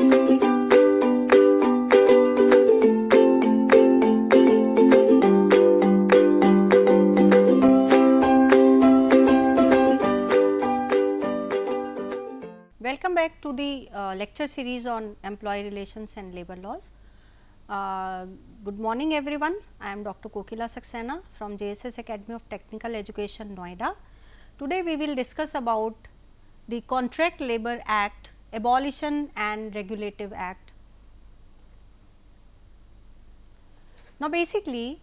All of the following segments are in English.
Welcome back to the lecture series on employee relations and labor laws. Good morning everyone, I am Dr. Kokila Saxena from JSS Academy of Technical Education, Noida. Today we will discuss about the Contract Labour Act, Abolition and Regulative Act. Now basically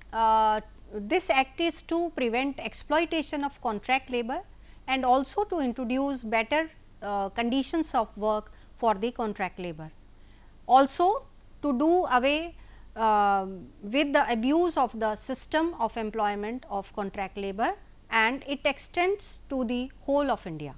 this act is to prevent exploitation of contract labour and also to introduce better conditions of work for the contract labour. Also to do away with the abuse of the system of employment of contract labour, and it extends to the whole of India.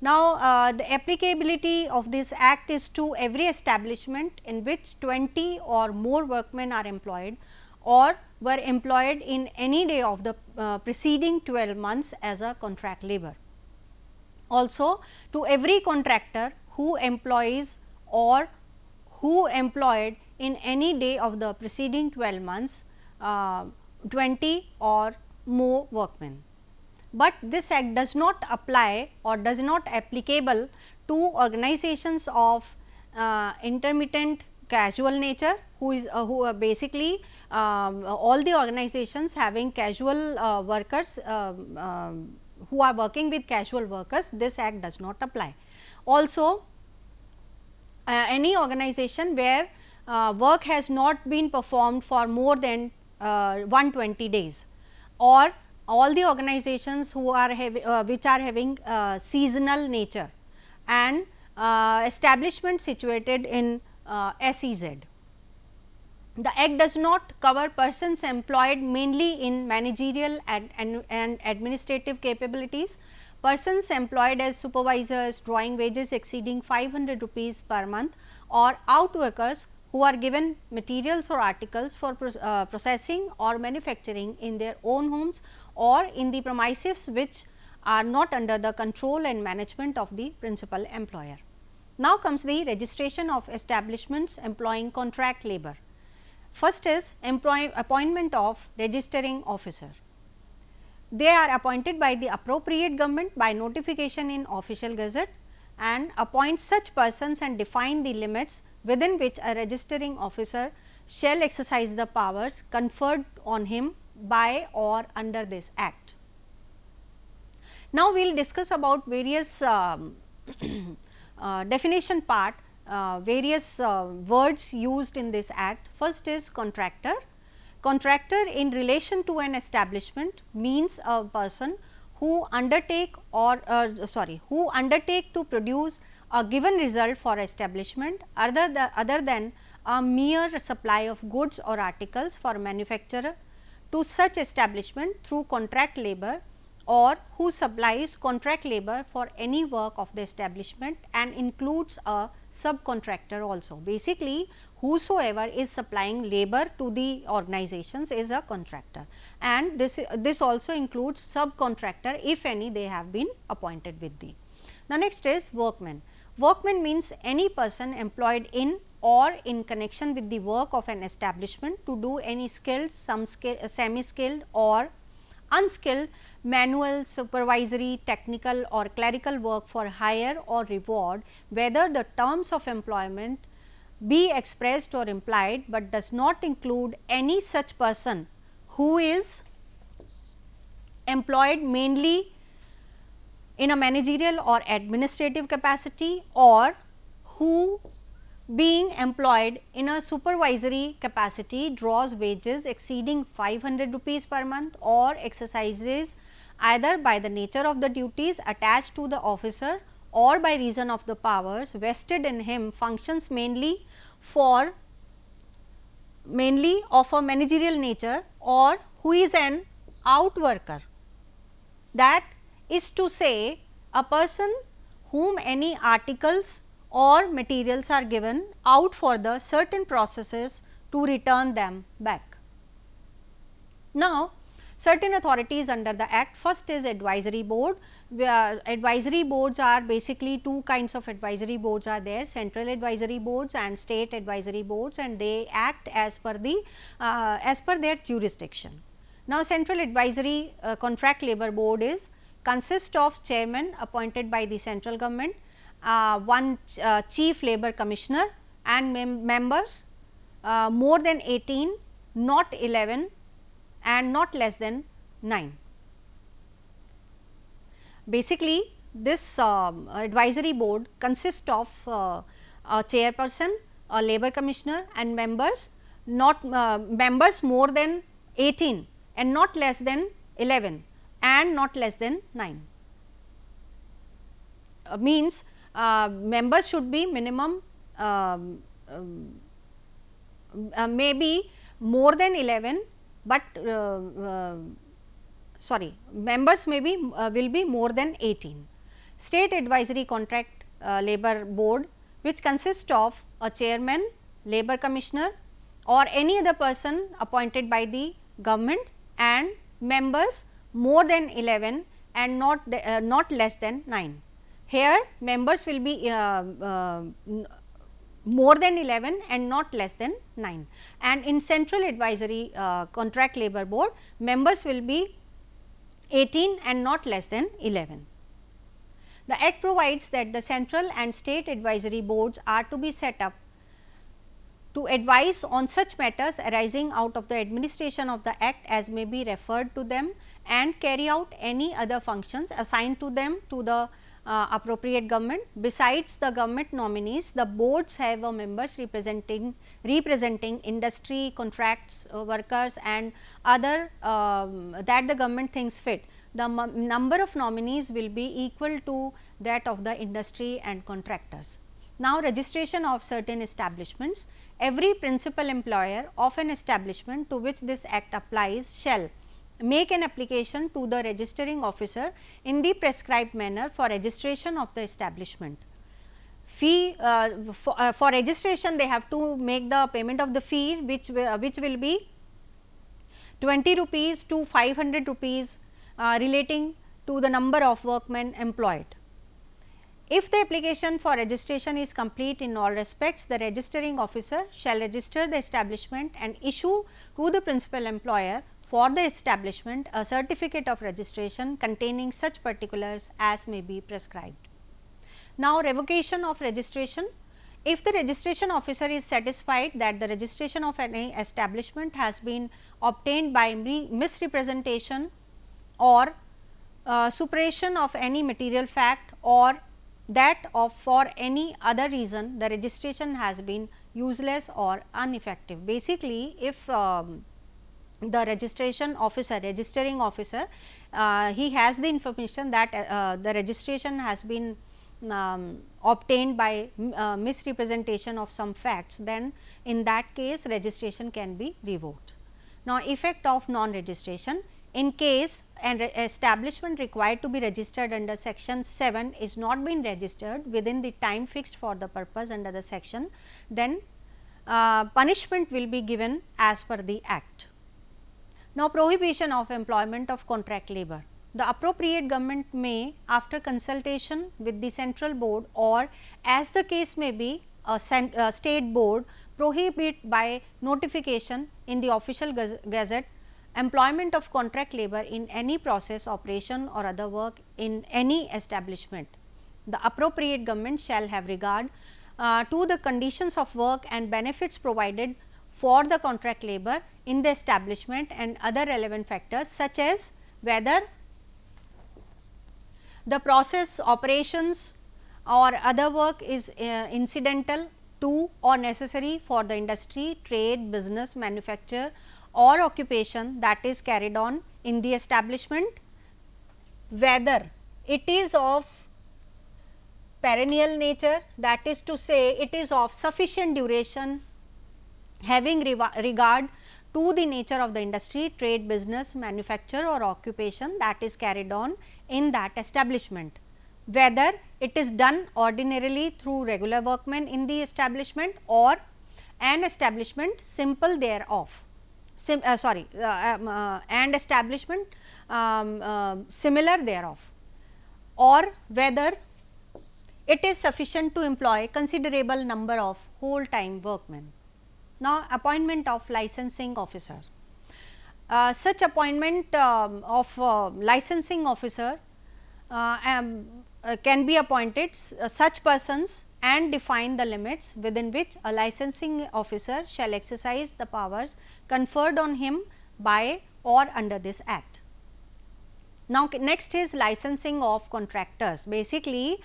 Now, the applicability of this act is to every establishment in which 20 or more workmen are employed or were employed in any day of the preceding 12 months as a contract labour. Also to every contractor who employs or who employed in any day of the preceding 12 months 20 or more workmen. But this act does not apply or does not applicable to organizations of intermittent casual nature, who are basically all the organizations having casual workers who are working with casual workers. This act does not apply. Also any organization where work has not been performed for more than 120 days, or all the organizations who are which are having seasonal nature and establishment situated in SEZ. The act does not cover persons employed mainly in managerial and administrative capabilities, persons employed as supervisors drawing wages exceeding 500 rupees per month, or outworkers who are given materials or articles for processing or manufacturing in their own homes or in the premises which are not under the control and management of the principal employer. Now comes the registration of establishments employing contract labour. First is appointment of registering officer. They are appointed by the appropriate government by notification in official gazette and appoint such persons and define the limits within which a registering officer shall exercise the powers conferred on him by or under this act. Now we will discuss about various definition part, various words used in this act. First is contractor. Contractor in relation to an establishment means a person who undertake or who undertake to produce a given result for establishment other than a mere supply of goods or articles for manufacturer to such establishment through contract labour, or who supplies contract labour for any work of the establishment and includes a subcontractor also. Basically, whosoever is supplying labour to the organizations is a contractor, and this also includes subcontractor if any they have been appointed with thee. Now, next is workman. Workman means any person employed in or in connection with the work of an establishment to do any skilled, semi-skilled or unskilled manual, supervisory, technical or clerical work for hire or reward, whether the terms of employment be expressed or implied, but does not include any such person who is employed mainly in a managerial or administrative capacity, or who being employed in a supervisory capacity draws wages exceeding 500 rupees per month, or exercises either by the nature of the duties attached to the officer or by reason of the powers vested in him functions mainly of a managerial nature, or who is an outworker. That is to say, a person whom any articles or materials are given out for the certain processes to return them back. Now, certain authorities under the act. First is advisory board, where advisory boards are basically two kinds of advisory boards are there, central advisory boards and state advisory boards, and they act as per the as per their jurisdiction. Now, central advisory contract labor board is consists of chairman appointed by the central government, one chief labor commissioner and members more than 18, not 11 and not less than 9. Basically, this advisory board consists of a chairperson, a labor commissioner and members, not members more than 18 and not less than 11 and not less than 9. Means members should be minimum maybe more than 11, but sorry, members may be will be more than 18. State advisory contract labor board, which consists of a chairman, labor commissioner or any other person appointed by the government and members more than 11 and not less than 9. Here members will be more than 11 and not less than 9, and in central advisory contract labor board members will be 18 and not less than 11. The act provides that the central and state advisory boards are to be set up to advise on such matters arising out of the administration of the act as may be referred to them and carry out any other functions assigned to them to the appropriate government. Besides the government nominees, the boards have a members representing industry, contracts, workers and other that the government thinks fit. The number of nominees will be equal to that of the industry and contractors. Now, registration of certain establishments. Every principal employer of an establishment to which this act applies shall make an application to the registering officer in the prescribed manner for registration of the establishment. Fee for registration they have to make the payment of the fee, which will be 20 rupees to 500 rupees relating to the number of workmen employed. If the application for registration is complete in all respects, the registering officer shall register the establishment and issue to the principal employer for the establishment a certificate of registration containing such particulars as may be prescribed. Now, revocation of registration. If the registration officer is satisfied that the registration of any establishment has been obtained by misrepresentation or suppression of any material fact, or that of for any other reason the registration has been useless or ineffective. Basically, if the registration officer, registering officer, he has the information that the registration has been obtained by misrepresentation of some facts, then in that case registration can be revoked. Now, effect of non-registration. In case an establishment required to be registered under section 7 is not been registered within the time fixed for the purpose under the section, then punishment will be given as per the act. Now, prohibition of employment of contract labor. The appropriate government may, after consultation with the central board or as the case may be a state board, prohibit by notification in the official gazette employment of contract labor in any process, operation or other work in any establishment. The appropriate government shall have regard to the conditions of work and benefits provided for the contract labor in the establishment and other relevant factors, such as whether the process, operations or other work is incidental to or necessary for the industry, trade, business, manufacture or occupation that is carried on in the establishment, whether it is of perennial nature, that is to say it is of sufficient duration, having regard to the nature of the industry, trade, business, manufacture or occupation that is carried on in that establishment, whether it is done ordinarily through regular workmen in the establishment or an establishment simple thereof. and establishment similar thereof, or whether it is sufficient to employ considerable number of whole time workmen. Now, appointment of licensing officer. Such appointment of licensing officer can be appointed such persons and define the limits within which a licensing officer shall exercise the powers conferred on him by or under this act. Now, next is licensing of contractors. Basically,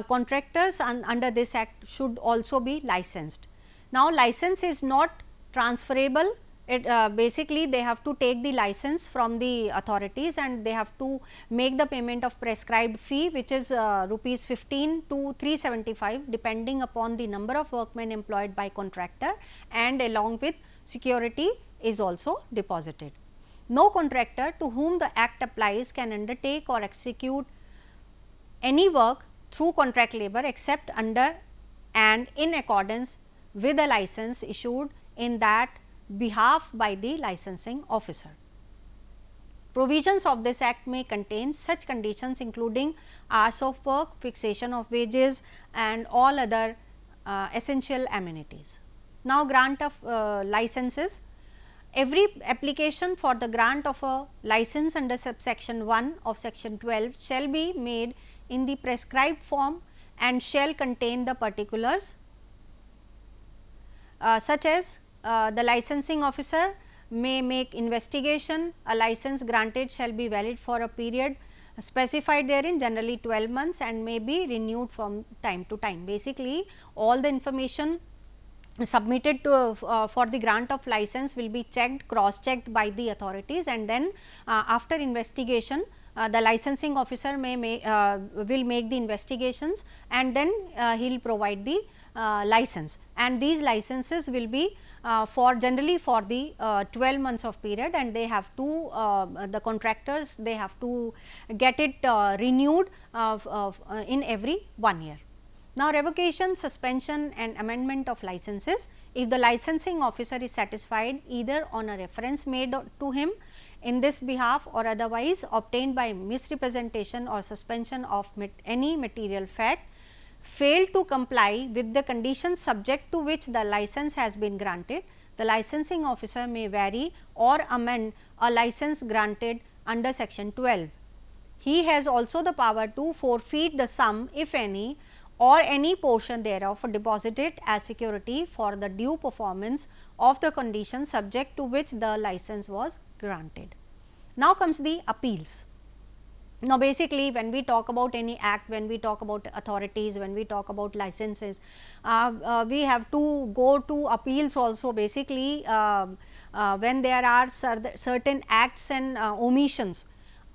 contractors under this act should also be licensed. Now, license is not transferable. It basically they have to take the license from the authorities and they have to make the payment of prescribed fee, which is rupees 15 to 375 depending upon the number of workmen employed by contractor, and along with security is also deposited. No contractor to whom the act applies can undertake or execute any work through contract labor except under and in accordance with a license issued in that behalf by the licensing officer. Provisions of this act may contain such conditions including hours of work, fixation of wages and all other essential amenities. Now, grant of licenses. Every application for the grant of a license under subsection 1 of section 12 shall be made in the prescribed form and shall contain the particulars such as the licensing officer may make investigation, a license granted shall be valid for a period specified therein, generally 12 months, and may be renewed from time to time. Basically, all the information submitted to for the grant of license will be checked, cross checked by the authorities, and then after investigation the licensing officer will make the investigations and then he will provide the license, and these licenses will be for generally for the 12 months of period, and they have to the contractors they have to get it renewed in every 1 year. Now, revocation, suspension and amendment of licenses. If the licensing officer is satisfied either on a reference made to him in this behalf or otherwise obtained by misrepresentation or suspension of any material fact, fail to comply with the conditions subject to which the license has been granted, the licensing officer may vary or amend a license granted under section 12. He has also the power to forfeit the sum, if any, or any portion thereof deposited as security for the due performance of the conditions subject to which the license was granted. Now, comes the appeals. Now, basically when we talk about any act, when we talk about authorities, when we talk about licenses, we have to go to appeals also. Basically, when there are certain acts and omissions,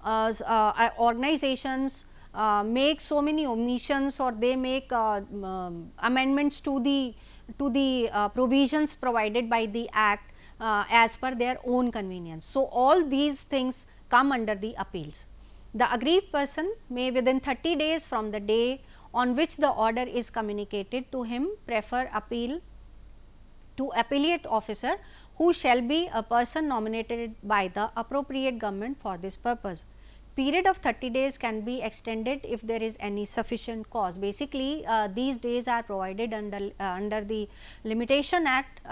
organizations make so many omissions or they make amendments to the provisions provided by the act as per their own convenience. So, all these things come under the appeals. The aggrieved person may within 30 days from the day on which the order is communicated to him prefer appeal to appellate officer, who shall be a person nominated by the appropriate government for this purpose. Period of 30 days can be extended if there is any sufficient cause. Basically, these days are provided under the Limitation Act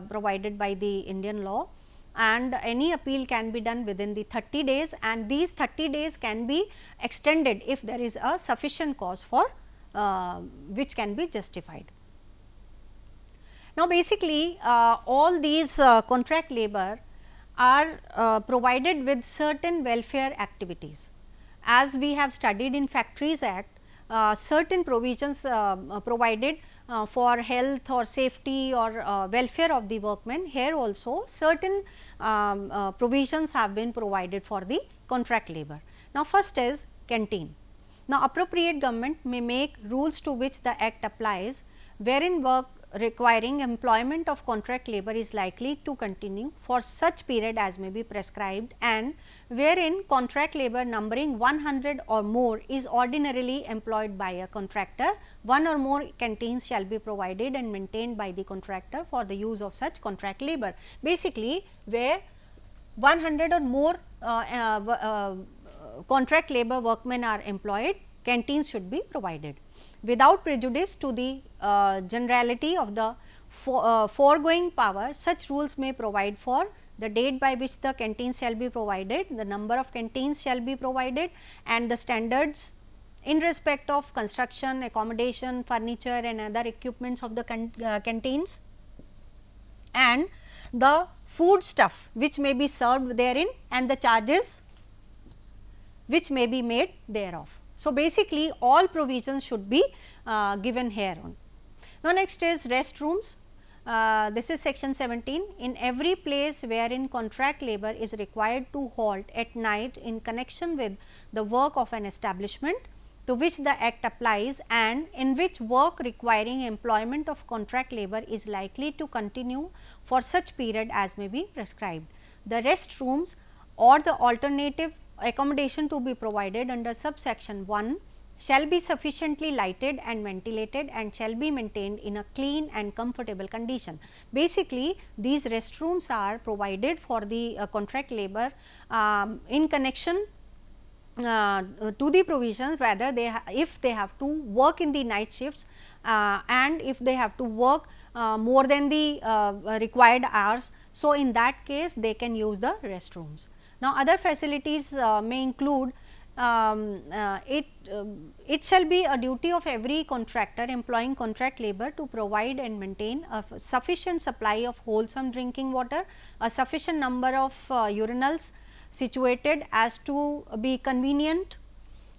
provided by the Indian law, and any appeal can be done within the 30 days, and these 30 days can be extended if there is a sufficient cause for which can be justified. Now, basically all these contract labor are provided with certain welfare activities. As we have studied in Factories Act, certain provisions provided for health or safety or welfare of the workmen. Here also certain provisions have been provided for the contract labor. Now, first is canteen. Now, appropriate government may make rules to which the act applies, wherein work requiring employment of contract labor is likely to continue for such period as may be prescribed, and wherein contract labor numbering 100 or more is ordinarily employed by a contractor, one or more canteens shall be provided and maintained by the contractor for the use of such contract labor. Basically, where 100 or more contract labor workmen are employed, canteens should be provided. Without prejudice to the generality of the foregoing power, such rules may provide for the date by which the canteens shall be provided, the number of canteens shall be provided, and the standards in respect of construction, accommodation, furniture and other equipments of the canteens, and the food stuff which may be served therein, and the charges which may be made thereof. So, basically all provisions should be given here on. Now, next is restrooms. This is section 17. In every place wherein contract labor is required to halt at night in connection with the work of an establishment to which the act applies, and in which work requiring employment of contract labor is likely to continue for such period as may be prescribed, the restrooms or the alternative accommodation to be provided under subsection 1 shall be sufficiently lighted and ventilated and shall be maintained in a clean and comfortable condition. Basically, these restrooms are provided for the contract labor in connection to the provisions, whether they if they have to work in the night shifts and if they have to work more than the required hours. So, in that case they can use the restrooms. Now, other facilities may include it shall be a duty of every contractor employing contract labor to provide and maintain a sufficient supply of wholesome drinking water, a sufficient number of urinals situated as to be convenient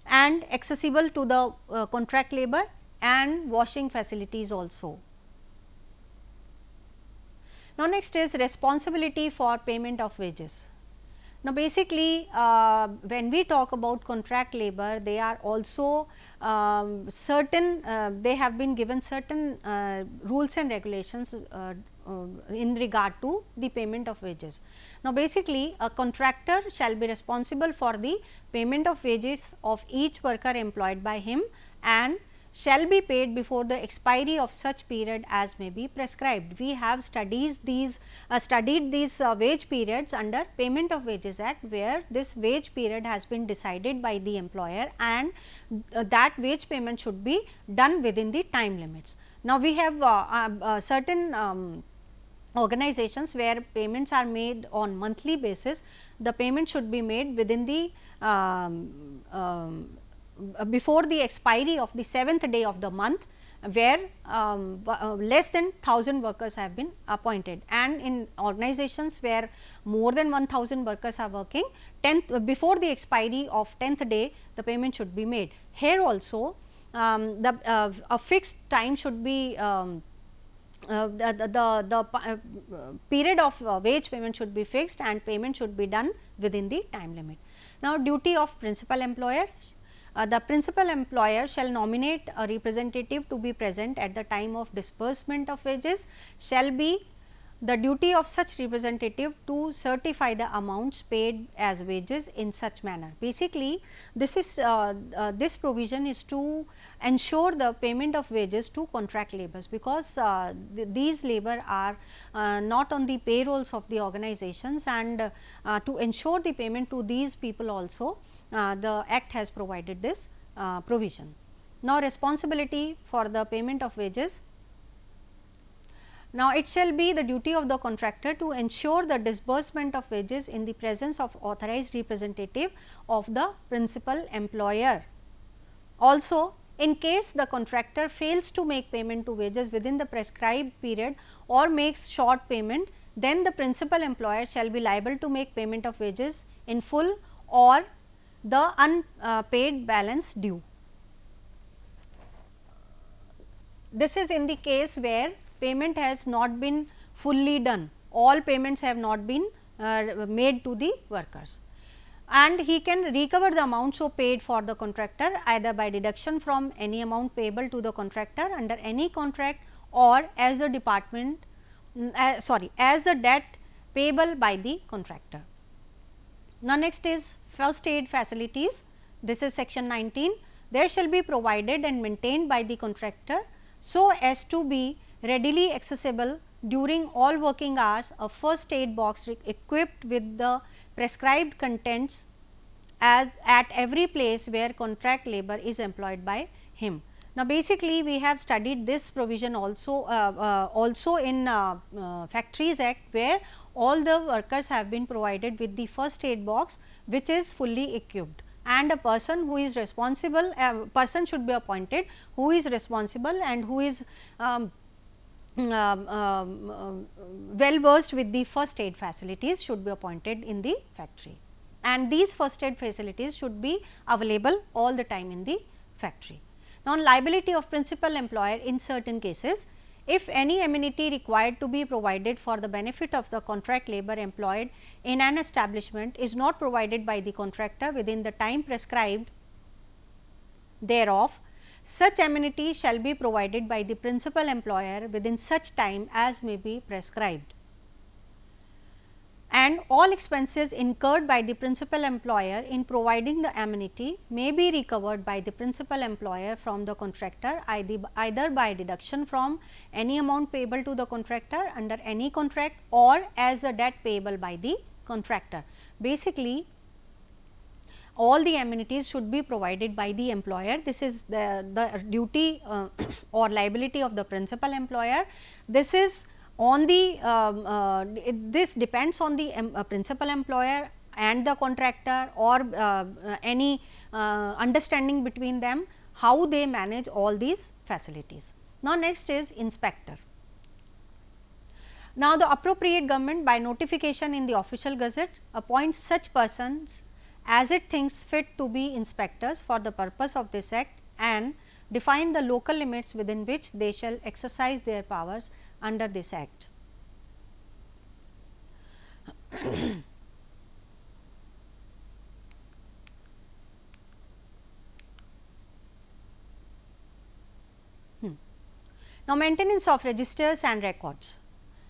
and accessible to the contract labor, and washing facilities also. Now, next is responsibility for payment of wages. Now, basically when we talk about contract labor, they are also certain they have been given certain rules and regulations in regard to the payment of wages. Now, basically a contractor shall be responsible for the payment of wages of each worker employed by him and shall be paid before the expiry of such period as may be prescribed. We have studied these wage periods under Payment of Wages Act, where this wage period has been decided by the employer and that wage payment should be done within the time limits. Now, we have certain organizations where payments are made on monthly basis. The payment should be made within the before the expiry of the 7th day of the month, where less than 1000 workers have been appointed, and in organizations where more than 1000 workers are working, before the expiry of 10th day the payment should be made. Here also a fixed time should be the period of wage payment should be fixed and payment should be done within the time limit. Now, duty of principal employer. The principal employer shall nominate a representative to be present at the time of disbursement of wages. Shall be the duty of such representative to certify the amounts paid as wages in such manner. Basically, this is this provision is to ensure the payment of wages to contract laborers, because these labor are not on the payrolls of the organizations, and to ensure the payment to these people also the Act has provided this provision. Now, responsibility for the payment of wages. Now, it shall be the duty of the contractor to ensure the disbursement of wages in the presence of authorized representative of the principal employer. Also, in case the contractor fails to make payment to wages within the prescribed period or makes short payment, then the principal employer shall be liable to make payment of wages in full or the unpaid balance due. This is in the case where payment has not been fully done, all payments have not been made to the workers, and he can recover the amount so paid for the contractor either by deduction from any amount payable to the contractor under any contract or as the department as the debt payable by the contractor. Now, next is first aid facilities. This is section 19. There shall be provided and maintained by the contractor so as to be readily accessible during all working hours a first aid box equipped with the prescribed contents as at every place where contract labor is employed by him. Now, basically we have studied this provision also in Factories Act, where all the workers have been provided with the first aid box which is fully equipped, and a person who is responsible, person should be appointed who is responsible and who is well versed with the first aid facilities should be appointed in the factory, and these first aid facilities should be available all the time in the factory. Now, liability of principal employer in certain cases, if any amenity required to be provided for the benefit of the contract labor employed in an establishment is not provided by the contractor within the time prescribed thereof, such amenity shall be provided by the principal employer within such time as may be prescribed, and all expenses incurred by the principal employer in providing the amenity may be recovered by the principal employer from the contractor, either by deduction from any amount payable to the contractor under any contract or as a debt payable by the contractor. Basically, all the amenities should be provided by the employer. This is the duty or liability of the principal employer. This is on the this depends on the principal employer and the contractor, or any understanding between them, how they manage all these facilities. Now, next is inspector. Now, the appropriate government by notification in the official gazette appoints such persons as it thinks fit to be inspectors for the purpose of this act, and define the local limits within which they shall exercise their powers under this act. Now, maintenance of registers and records.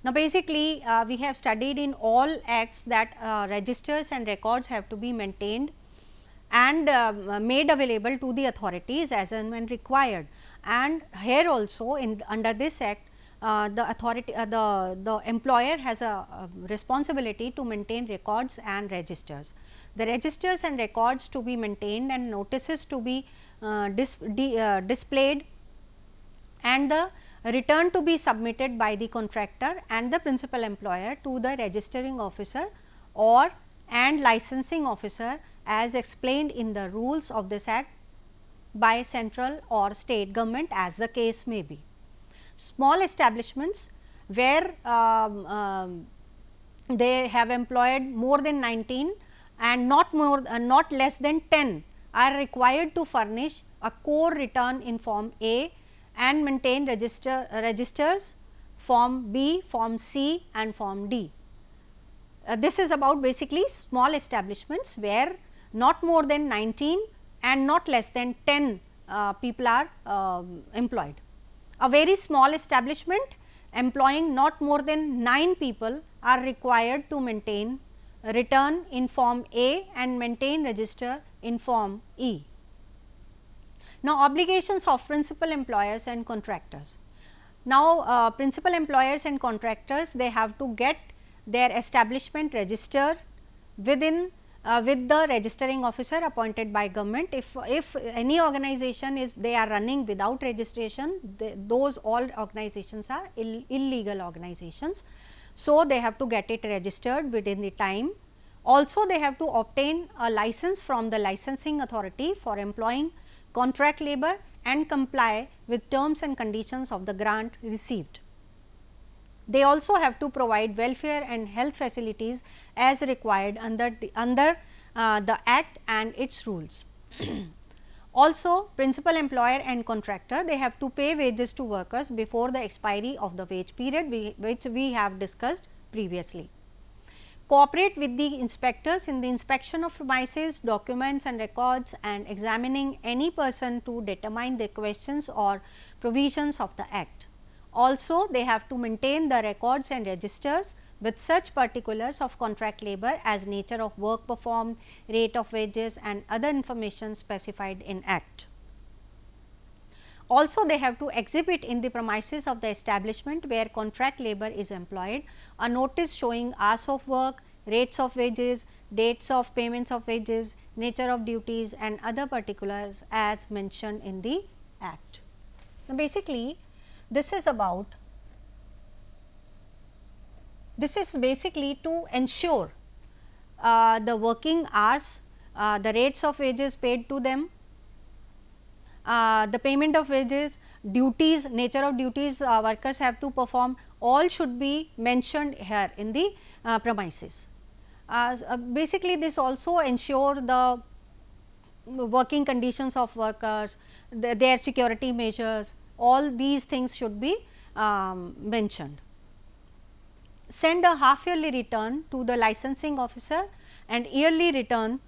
Now, basically we have studied in all acts that registers and records have to be maintained and made available to the authorities as and when required, and here also in under this act the authority the employer has a responsibility to maintain records and registers. The registers and records to be maintained and notices to be displayed, and the return to be submitted by the contractor and the principal employer to the registering officer or and licensing officer as explained in the rules of this act by central or state government, as the case may be. Small establishments where they have employed more than 19 and not less than 10 are required to furnish a core return in form A and maintain registers form B, form C and form D. This is about basically small establishments where not more than 19 and not less than 10 people are employed. A very small establishment employing not more than 9 people are required to maintain return in form A and maintain register in form E. Now, obligations of principal employers and contractors. Now, principal employers and contractors, they have to get their establishment registered within with the registering officer appointed by government. If any organization is they are running without registration, those all organizations are illegal organizations. So, they have to get it registered within the time. Also, they have to obtain a license from the licensing authority for employing contract labor and comply with terms and conditions of the grant received. They also have to provide welfare and health facilities as required under the act and its rules. Also, principal employer and contractor, they have to pay wages to workers before the expiry of the wage period, which we have discussed previously. Cooperate with the inspectors in the inspection of premises, documents and records, and examining any person to determine the questions or provisions of the act. Also, they have to maintain the records and registers with such particulars of contract labor as nature of work performed, rate of wages and other information specified in act. Also, they have to exhibit in the premises of the establishment where contract labor is employed a notice showing hours of work, rates of wages, dates of payments of wages, nature of duties and other particulars as mentioned in the Act. Now, basically this is basically to ensure the working hours, the rates of wages paid to them, the payment of wages, duties, nature of duties workers have to perform, all should be mentioned here in the premises. Basically this also ensure the working conditions of workers, their security measures, all these things should be mentioned. Send a half yearly return to the licensing officer and yearly return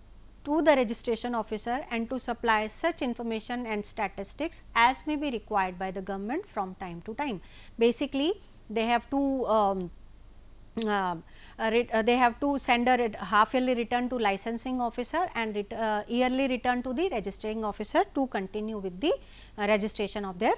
to the registration officer, and to supply such information and statistics as may be required by the government from time to time. Basically they have to send a half yearly return to licensing officer and yearly return to the registering officer to continue with the registration of their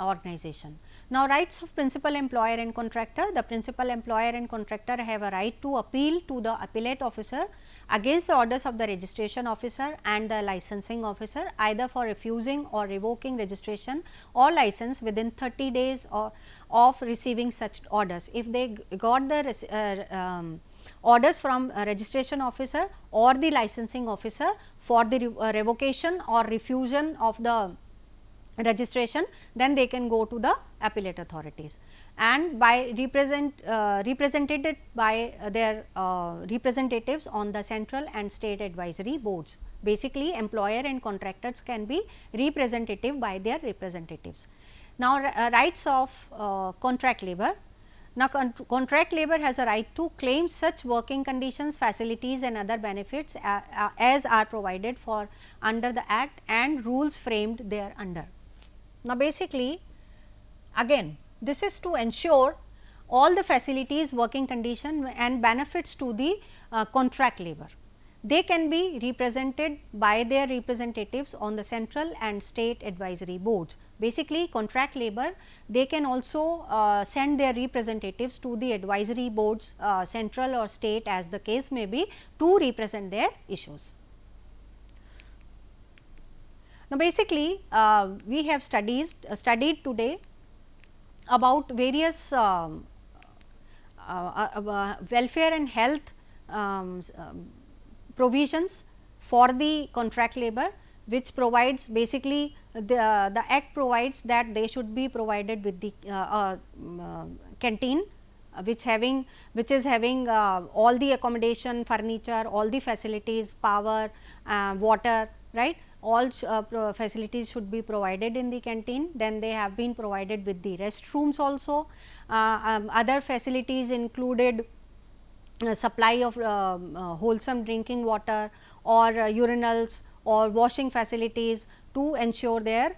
organization. Now, rights of principal employer and contractor. The principal employer and contractor have a right to appeal to the appellate officer against the orders of the registration officer and the licensing officer, either for refusing or revoking registration or license within 30 days of receiving such orders. If they got the orders from registration officer or the licensing officer for the revocation or refusal of the registration, then they can go to the appellate authorities, and by represented by their representatives on the central and state advisory boards. Basically employer and contractors can be representative by their representatives. Now, rights of contract labor. Now, contract labor has a right to claim such working conditions, facilities and other benefits as are provided for under the Act and rules framed thereunder. Now, basically again this is to ensure all the facilities, working condition and benefits to the contract labor. They can be represented by their representatives on the central and state advisory boards. Basically contract labor, they can also send their representatives to the advisory boards, central or state as the case may be, to represent their issues. Now, basically we have studied today about various welfare and health provisions for the contract labor, which provides basically the Act provides that they should be provided with the canteen which is having all the accommodation, furniture, all the facilities, power, water, right. All facilities should be provided in the canteen. Then they have been provided with the restrooms also. Other facilities included supply of wholesome drinking water or urinals or washing facilities to ensure their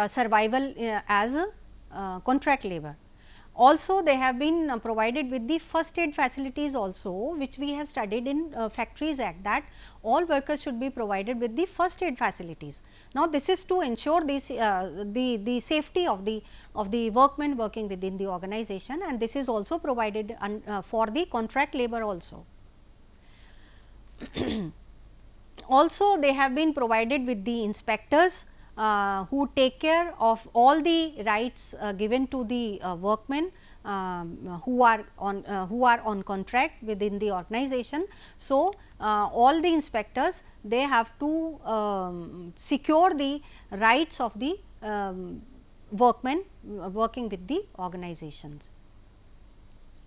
survival as contract labor. Also they have been provided with the first aid facilities also, which we have studied in Factories Act, that all workers should be provided with the first aid facilities. Now, this is to ensure this the safety of the workmen working within the organization, and this is also provided for the contract labor also. Also they have been provided with the inspectors who take care of all the rights given to the workmen who are on contract within the organization. So, all the inspectors, they have to secure the rights of the workmen working with the organizations.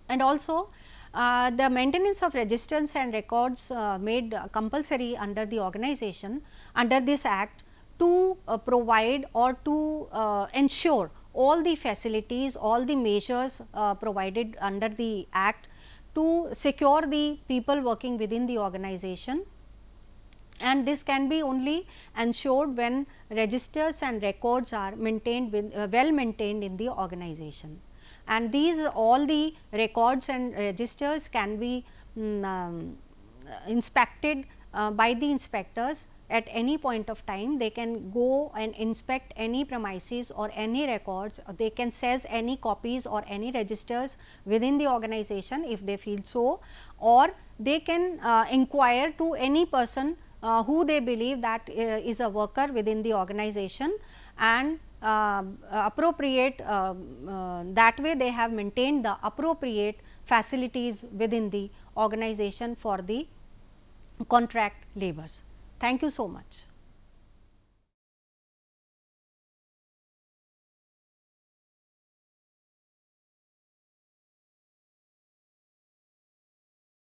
And also the maintenance of registers and records made compulsory under the organization under this Act to provide or to ensure all the facilities, all the measures provided under the Act to secure the people working within the organization, and this can be only ensured when registers and records are maintained with well maintained in the organization. And these all the records and registers can be inspected by the inspectors at any point of time. They can go and inspect any premises or any records, or they can seize any copies or any registers within the organization if they feel so, or they can inquire to any person who they believe that is a worker within the organization, and appropriate that way they have maintained the appropriate facilities within the organization for the contract laborers. Thank you so much.